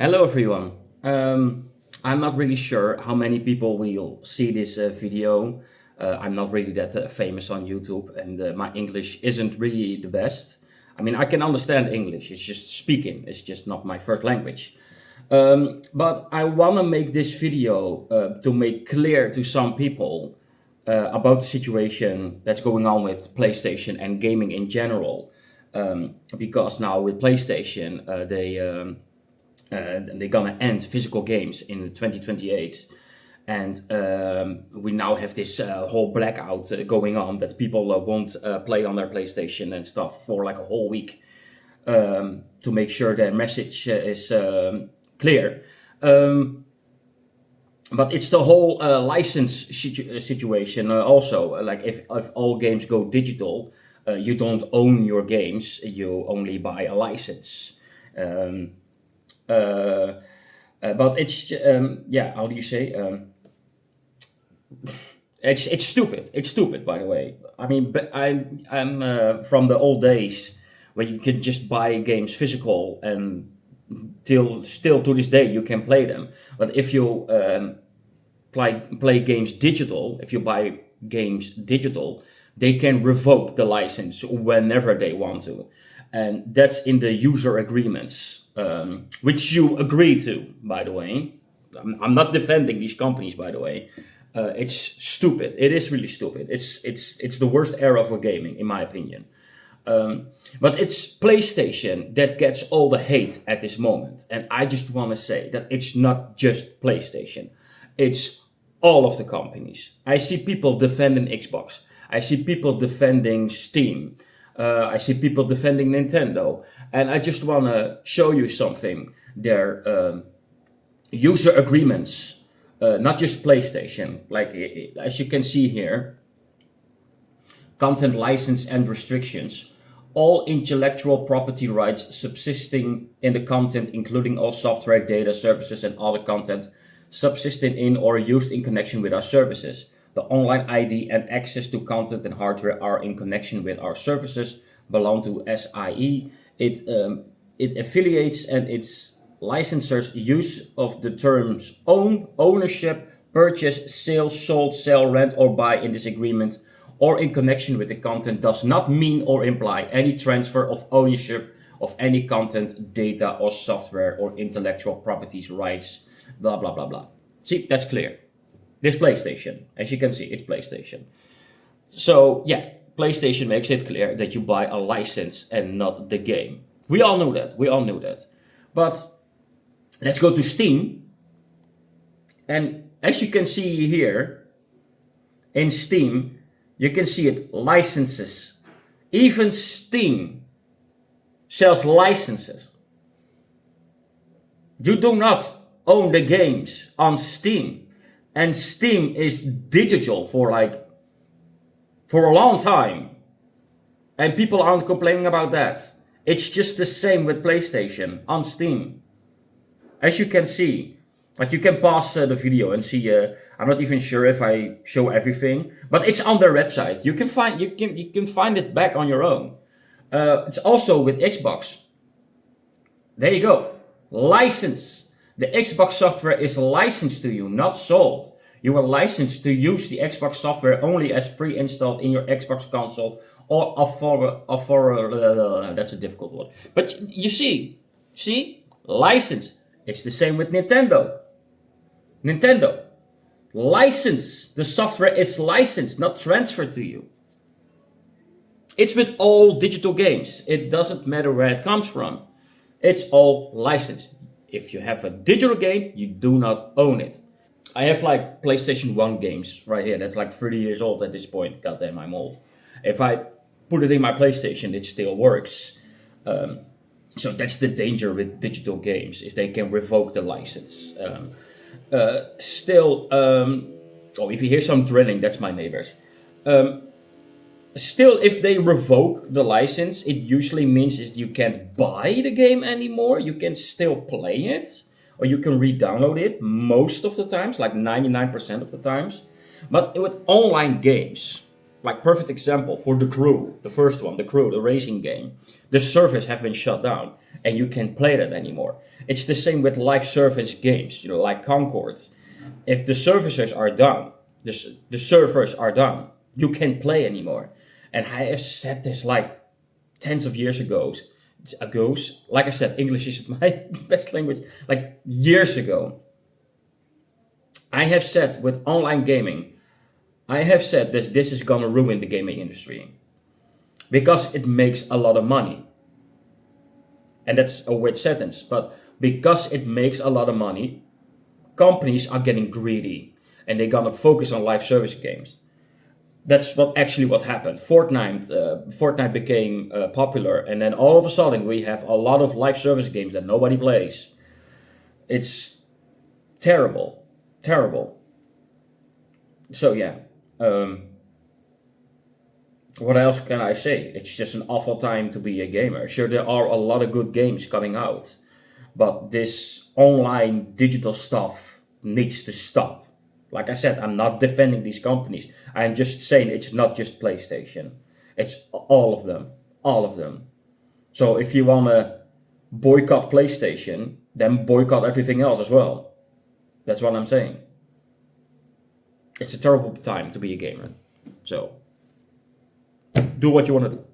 Hello everyone. I'm not really sure how many people will see this video. I'm not really that famous on YouTube, and my English isn't really the best. I mean, I can understand English, it's just speaking, it's just not my first language. But I want to make this video to make clear to some people about the situation that's going on with PlayStation and gaming in general. Because now with PlayStation, they're gonna end physical games in 2028, and we now have this whole blackout going on that people won't play on their PlayStation and stuff for like a whole week, to make sure their message is clear. But it's the whole license situation also. Like if all games go digital, you don't own your games, you only buy a license. But it's yeah, how do you say? It's stupid. It's stupid, by the way. I mean, but I'm from the old days where you could just buy games physical, and still to this day you can play them. But if you play games digital, if you buy games digital, they can revoke the license whenever they want to, and that's in the user agreements. Which you agree to, by the way. I'm not defending these companies, by the way. It's stupid. It is really stupid. It's the worst era for gaming, in my opinion. But it's PlayStation that gets all the hate at this moment, and I just want to say that it's not just PlayStation. It's all of the companies. I see people defending Xbox. I see people defending Steam. I see people defending Nintendo, and I just want to show you something. Their user agreements, not just PlayStation. Like as you can see here, content license and restrictions. All intellectual property rights subsisting in the content, including all software, data, services, and other content subsisting in or used in connection with our services. The online ID and access to content and hardware are in connection with our services, belong to SIE. It affiliates and its licensors' use of the terms own, ownership, purchase, sale, sold, sell, rent, or buy in this agreement or in connection with the content does not mean or imply any transfer of ownership of any content, data, or software or intellectual properties rights, blah, blah, blah, blah. See, that's clear. This PlayStation, as you can see, it's PlayStation. So yeah, PlayStation makes it clear that you buy a license and not the game. We all know that. We all knew that. But let's go to Steam. And as you can see here, in Steam, you can see it, licenses. Even Steam sells licenses. You do not own the games on Steam. And Steam is digital for a long time. And people aren't complaining about that. It's just the same with PlayStation on Steam. As you can see, like you can pause the video and see, I'm not even sure if I show everything, but it's on their website. You can find it back on your own. It's also with Xbox. There you go. License. The Xbox software is licensed to you, not sold. You are licensed to use the Xbox software only as pre-installed in your Xbox console or that's a difficult word. But you see, license. It's the same with Nintendo. License. The software is licensed, not transferred to you. It's with all digital games. It doesn't matter where it comes from. It's all licensed. If you have a digital game, you do not own it. I have like PlayStation 1 games right here. That's like 30 years old at this point. Goddamn, I'm old. If I put it in my PlayStation, it still works. So that's the danger with digital games, is they can revoke the license. If you hear some drilling, that's my neighbors. Still, if they revoke the license, it usually means that you can't buy the game anymore. You can still play it, or you can re-download it most of the times, like 99% of the times. But with online games, like perfect example for The Crew, the first one, The Crew, the racing game. The servers have been shut down, and you can't play that anymore. It's the same with live service games, like Concord. If the services are done, the servers are done, you can't play anymore. And I have said this like tens of years ago. Like I said, English is my best language. Like years ago, I have said with online gaming, I have said that this is gonna ruin the gaming industry because it makes a lot of money. And that's a weird sentence, but because it makes a lot of money, companies are getting greedy and they're gonna focus on live service games. That's what happened. Fortnite became popular, and then all of a sudden we have a lot of live service games that nobody plays. It's terrible, terrible. So yeah, what else can I say? It's just an awful time to be a gamer. Sure, there are a lot of good games coming out, but this online digital stuff needs to stop. Like I said, I'm not defending these companies. I'm just saying it's not just PlayStation. It's all of them. All of them. So if you want to boycott PlayStation, then boycott everything else as well. That's what I'm saying. It's a terrible time to be a gamer. So do what you want to do.